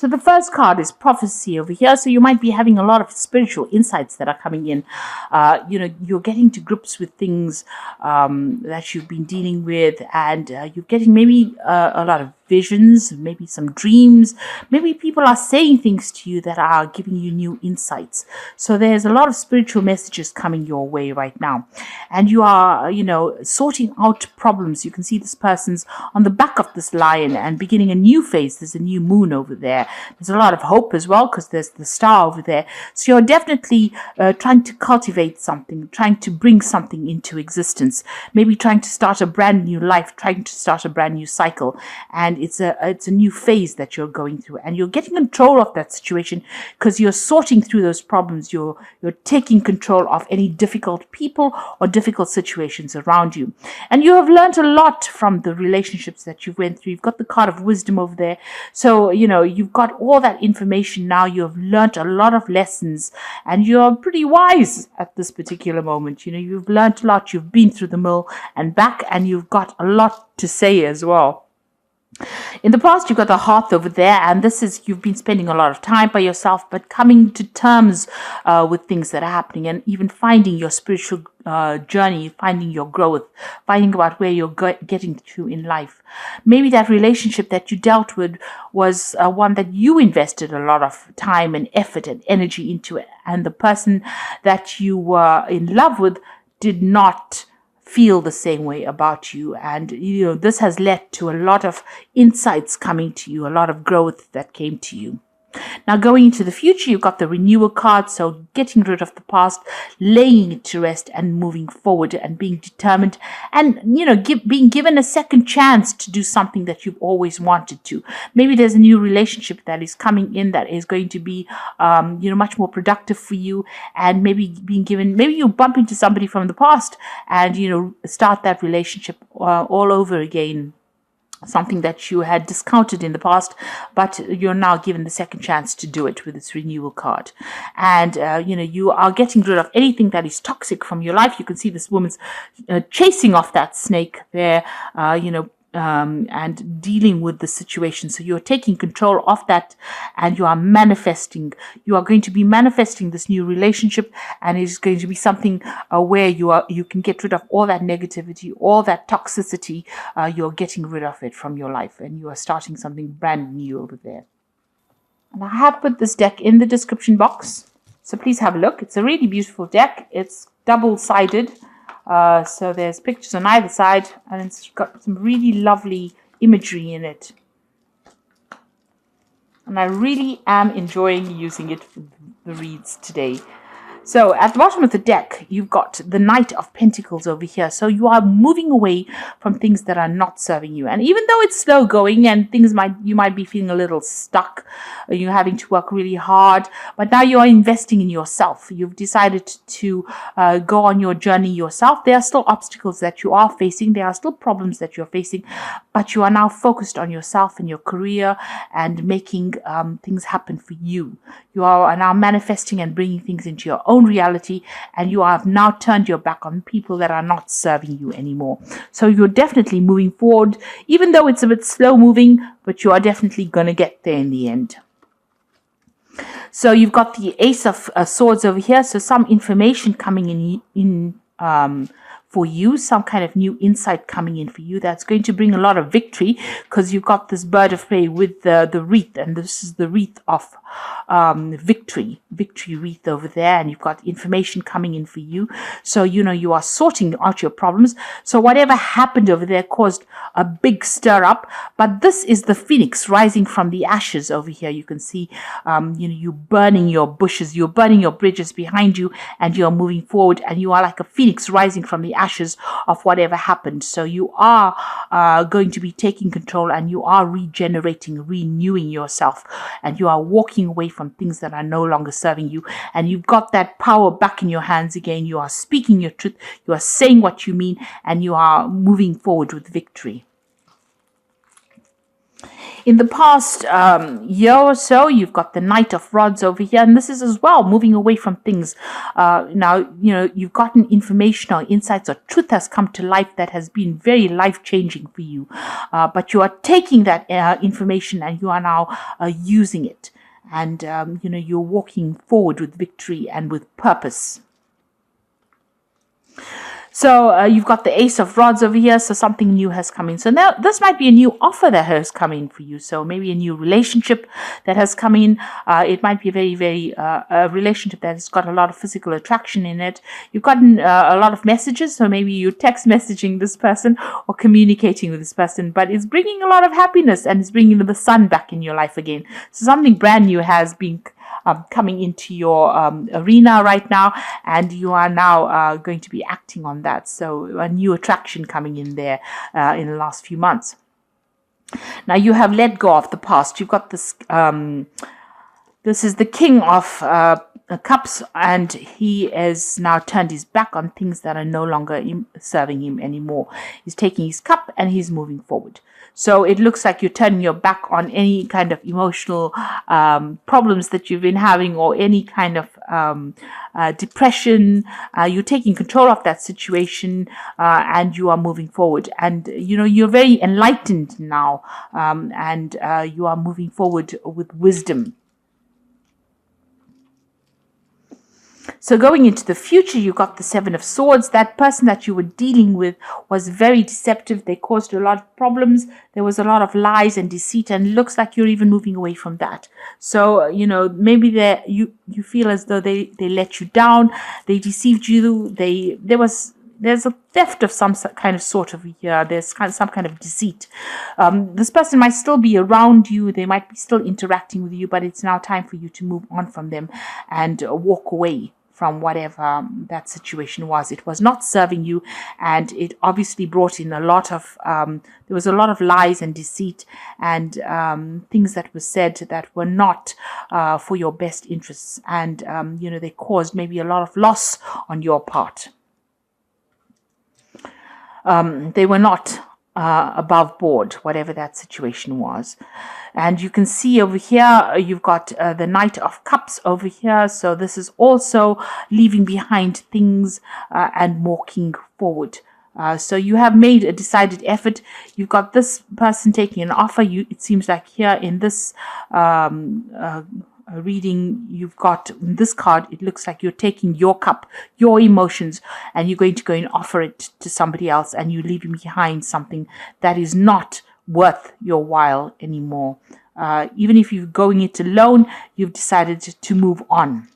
So the first card is prophecy over here. So you might be having a lot of spiritual insights that are coming in. You're getting to grips with things that you've been dealing with, and you're getting maybe a lot of visions, maybe some dreams. Maybe people are saying things to you that are giving you new insights. So there's a lot of spiritual messages coming your way right now. And you are, sorting out problems. You can see this person's on the back of this lion and beginning a new phase. There's a new moon over there. There's a lot of hope as well because there's the star over there. So you're definitely trying to cultivate something, trying to bring something into existence, maybe trying to start a brand new life, trying to start a brand new cycle. And it's a new phase that you're going through, and you're getting control of that situation because you're sorting through those problems. You're taking control of any difficult people or difficult situations around you, and you have learned a lot from the relationships that you went through. You've got the card of wisdom over there, so you've got all that information now. You've learned a lot of lessons, and you're pretty wise at this particular moment. You've learned a lot. You've been through the mill and back, and you've got a lot to say as well. In the past, you've got the hearth over there, and this is you've been spending a lot of time by yourself, but coming to terms with things that are happening, and even finding your spiritual journey, finding your growth, finding about where you're getting to in life. Maybe that relationship that you dealt with was one that you invested a lot of time and effort and energy into it, and the person that you were in love with did not feel the same way about you, and this has led to a lot of insights coming to you, a lot of growth that came to you. Now going into the future, you've got the renewal card, so getting rid of the past, laying it to rest and moving forward and being determined, and being given a second chance to do something that you've always wanted to. Maybe there's a new relationship that is coming in that is going to be much more productive for you, and maybe you bump into somebody from the past and start that relationship all over again. Something that you had discounted in the past, but you're now given the second chance to do it with this renewal card. And, you are getting rid of anything that is toxic from your life. You can see this woman's chasing off that snake there, and dealing with the situation. So you're taking control of that, and you are manifesting. You are going to be manifesting this new relationship, and it's going to be something where you can get rid of all that negativity, all that toxicity. You're getting rid of it from your life, and you are starting something brand new over there. And I have put this deck in the description box, so please have a look. It's a really beautiful deck. It's double-sided. So there's pictures on either side, and it's got some really lovely imagery in it. And I really am enjoying using it for the reads today. So at the bottom of the deck, you've got the Knight of Pentacles over here. So you are moving away from things that are not serving you. And even though it's slow going and you might be feeling a little stuck, you're having to work really hard, but now you're investing in yourself. You've decided to go on your journey yourself. There are still obstacles that you are facing. There are still problems that you're facing, but you are now focused on yourself and your career and making things happen for you. You are now manifesting and bringing things into your own reality, and you have now turned your back on people that are not serving you anymore. So you're definitely moving forward, even though it's a bit slow moving, but you are definitely going to get there in the end. So you've got the Ace of Swords over here, so some information coming in for you, some kind of new insight coming in for you that's going to bring a lot of victory, because you've got this bird of prey with the wreath, and this is the wreath of victory wreath over there, and you've got information coming in for you. So you are sorting out your problems. So whatever happened over there caused a big stir up, but this is the phoenix rising from the ashes over here. You can see you burning your bushes, you're burning your bridges behind you, and you're moving forward, and you are like a phoenix rising from the ashes of whatever happened. So you are going to be taking control, and you are regenerating, renewing yourself, and you are walking away from things that are no longer serving you, and you've got that power back in your hands again. You are speaking your truth, you are saying what you mean, and you are moving forward with victory. In the past year or so, you've got the Knight of Rods over here, and this is as well moving away from things. Now, you've gotten information or insights or truth has come to life that has been very life-changing for you. But you are taking that information and you are now using it. And, you're walking forward with victory and with purpose. So you've got the Ace of Rods over here, so something new has come in. So now this might be a new offer that has come in for you. So maybe a new relationship that has come in. It might be a very, very a relationship that has got a lot of physical attraction in it. You've gotten a lot of messages, so maybe you're text messaging this person or communicating with this person, but it's bringing a lot of happiness and it's bringing the sun back in your life again. So something brand new has been coming into your arena right now, and you are now going to be acting on that. So a new attraction coming in there in the last few months. Now you have let go of the past. You've got this. This is the King of Cups, and he has now turned his back on things that are no longer serving him anymore. He's taking his cup and he's moving forward. So it looks like you're turning your back on any kind of emotional problems that you've been having, or any kind of depression. You're taking control of that situation and you are moving forward. And, you're very enlightened now, and you are moving forward with wisdom. So going into the future, you got the Seven of Swords. That person that you were dealing with was very deceptive. They caused a lot of problems. There was a lot of lies and deceit, and it looks like you're even moving away from that. So, maybe you feel as though they let you down. They deceived you. There's a theft of some kind of sort of here. There's some kind of deceit. This person might still be around you. They might be still interacting with you, but it's now time for you to move on from them and walk away from whatever that situation was. It was not serving you, and it obviously brought in a lot of, there was a lot of lies and deceit and things that were said that were not for your best interests. And, they caused maybe a lot of loss on your part. They were not above board, whatever that situation was. And you can see over here, you've got the Knight of Cups over here. So this is also leaving behind things and walking forward. So you have made a decided effort. You've got this person taking an offer. It seems like here in this reading, you've got this card. It looks like you're taking your cup, your emotions, and you're going to go and offer it to somebody else, and you're leaving behind something that is not worth your while anymore. Even if you're going it alone, you've decided to move on.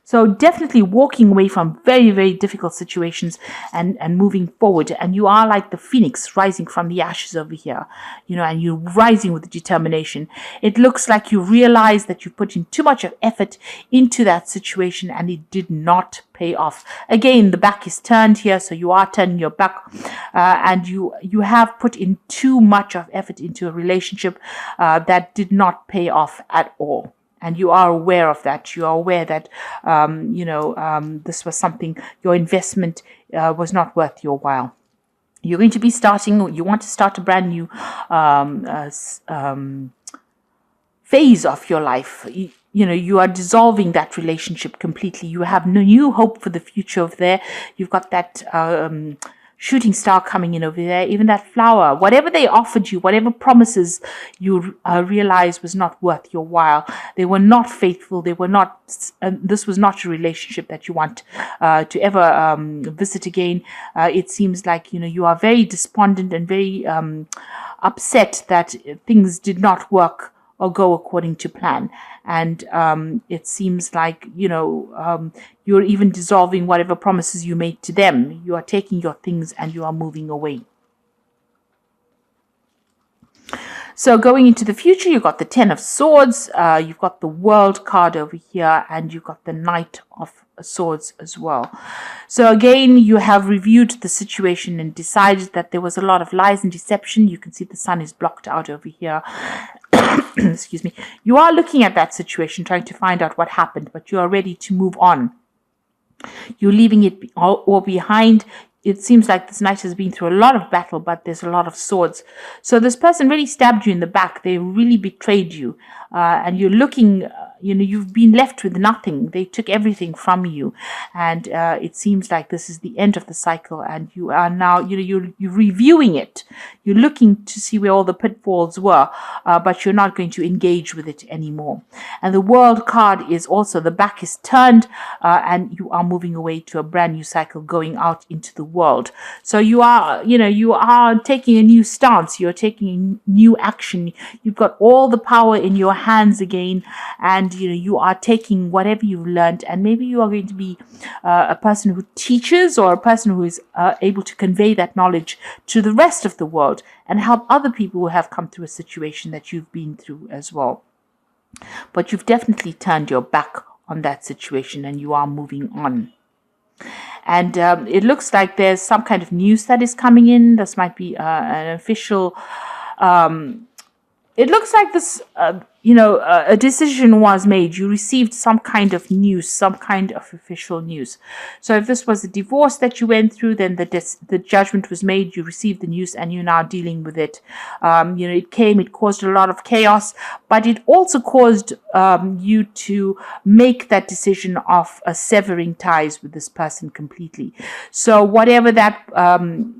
So definitely walking away from very, very difficult situations and moving forward. And you are like the phoenix rising from the ashes over here, and you're rising with determination. It looks like you realize that you put in too much of effort into that situation and it did not pay off. Again, the back is turned here, so you are turning your back, and you have put in too much of effort into a relationship that did not pay off at all. And you are aware of that. You are aware that, this was something, your investment was not worth your while. You're going to be you want to start a brand new phase of your life. You are dissolving that relationship completely. You have no new hope for the future over there. You've got that shooting star coming in over there, even that flower, whatever they offered you, whatever promises you realize was not worth your while. They were not faithful. They were not, this was not a relationship that you want to ever visit again. It seems like, you are very despondent and very upset that things did not work or go according to plan. And it seems like, you're even dissolving whatever promises you made to them. You are taking your things and you are moving away. So going into the future, you've got the Ten of Swords, you've got the World card over here, and you've got the Knight of Swords as well. So again, you have reviewed the situation and decided that there was a lot of lies and deception. You can see the sun is blocked out over here. Excuse me. You are looking at that situation, trying to find out what happened, but you are ready to move on. You're leaving it all behind. it seems like this knight has been through a lot of battle, but there's a lot of swords. So this person really stabbed you in the back. They really betrayed you. And you're looking, you've been left with nothing. They took everything from you. And it seems like this is the end of the cycle. And you are now, you're reviewing it. You're looking to see where all the pitfalls were, but you're not going to engage with it anymore. And the World card is also, the back is turned, and you are moving away to a brand new cycle, going out into the world. So you are, you are taking a new stance. You're taking new action. You've got all the power in your hands again, and you are taking whatever you've learned, and maybe you are going to be a person who teaches, or a person who is able to convey that knowledge to the rest of the world and help other people who have come through a situation that you've been through as well. But you've definitely turned your back on that situation and you are moving on. And it looks like there's some kind of news that is coming in. This might be an official, it looks like this, a decision was made. You received some kind of news, some kind of official news. So if this was a divorce that you went through, then the judgment was made. You received the news and you're now dealing with it. It caused a lot of chaos, but it also caused you to make that decision of severing ties with this person completely. So whatever that,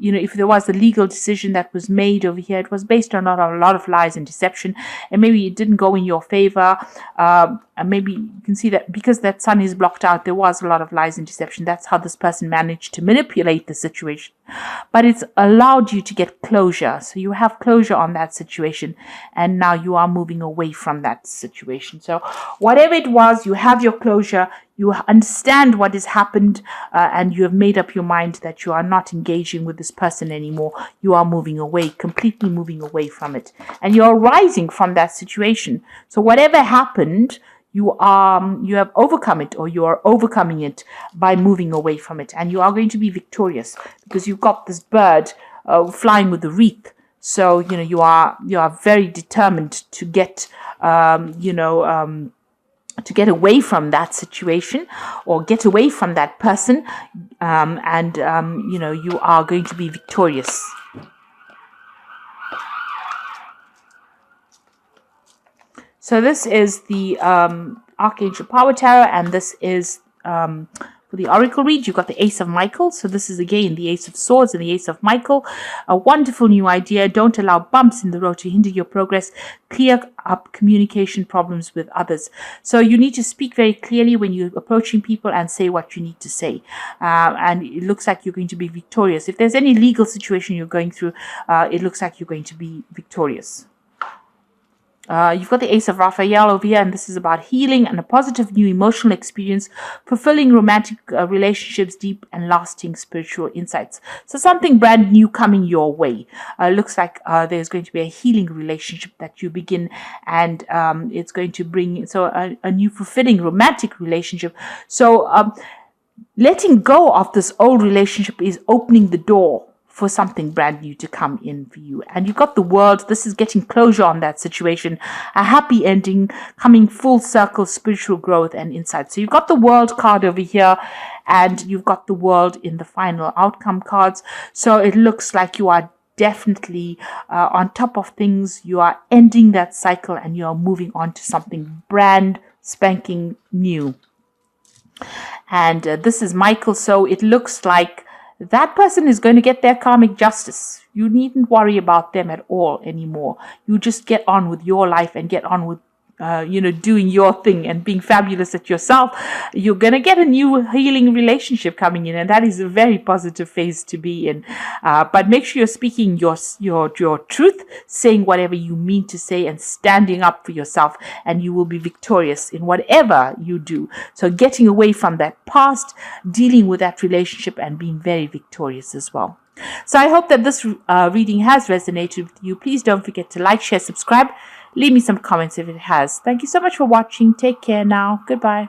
if there was a legal decision that was made over here, it was based on a lot of lies and deception, and maybe it didn't go in your favor. And maybe you can see that because that sun is blocked out, there was a lot of lies and deception. That's how this person managed to manipulate the situation. But it's allowed you to get closure. So you have closure on that situation, and now you are moving away from that situation. So whatever it was, you have your closure. You understand what has happened, and you have made up your mind that you are not engaging with this person anymore. You are moving away, completely moving away from it. And you're rising from that situation. So whatever happened, you have overcome it, or you are overcoming it by moving away from it. And you are going to be victorious because you've got this bird flying with the wreath. So, you are very determined to get, to get away from that situation, or get away from that person, you are going to be victorious. So this is the Archangel Power Tarot, and this is for the Oracle read. You've got the Ace of Michael. So this is again the Ace of Swords and the Ace of Michael. A wonderful new idea. Don't allow bumps in the road to hinder your progress. Clear up communication problems with others. So you need to speak very clearly when you're approaching people and say what you need to say. And it looks like you're going to be victorious. If there's any legal situation you're going through, it looks like you're going to be victorious. You've got the Ace of Raphael over here, and this is about healing and a positive new emotional experience, fulfilling romantic relationships, deep and lasting spiritual insights. So something brand new coming your way. Looks like there's going to be a healing relationship that you begin, and it's going to bring a new fulfilling romantic relationship. So letting go of this old relationship is opening the door for something brand new to come in for you. And you've got the World. This is getting closure on that situation. A happy ending, coming full circle, spiritual growth and insight. So you've got the World card over here, and you've got the World in the final outcome cards. So it looks like you are definitely on top of things. You are ending that cycle and you are moving on to something brand spanking new. And this is Michael. So it looks like that person is going to get their karmic justice. You needn't worry about them at all anymore. You just get on with your life and get on with doing your thing and being fabulous at yourself. You're going to get a new healing relationship coming in, and that is a very positive phase to be in. But make sure you're speaking your truth, saying whatever you mean to say, and standing up for yourself, and you will be victorious in whatever you do. So getting away from that past, dealing with that relationship, and being very victorious as well. So I hope that this reading has resonated with you. Please don't forget to like, share, subscribe. Leave me some comments if it has. Thank you so much for watching. Take care now. Goodbye.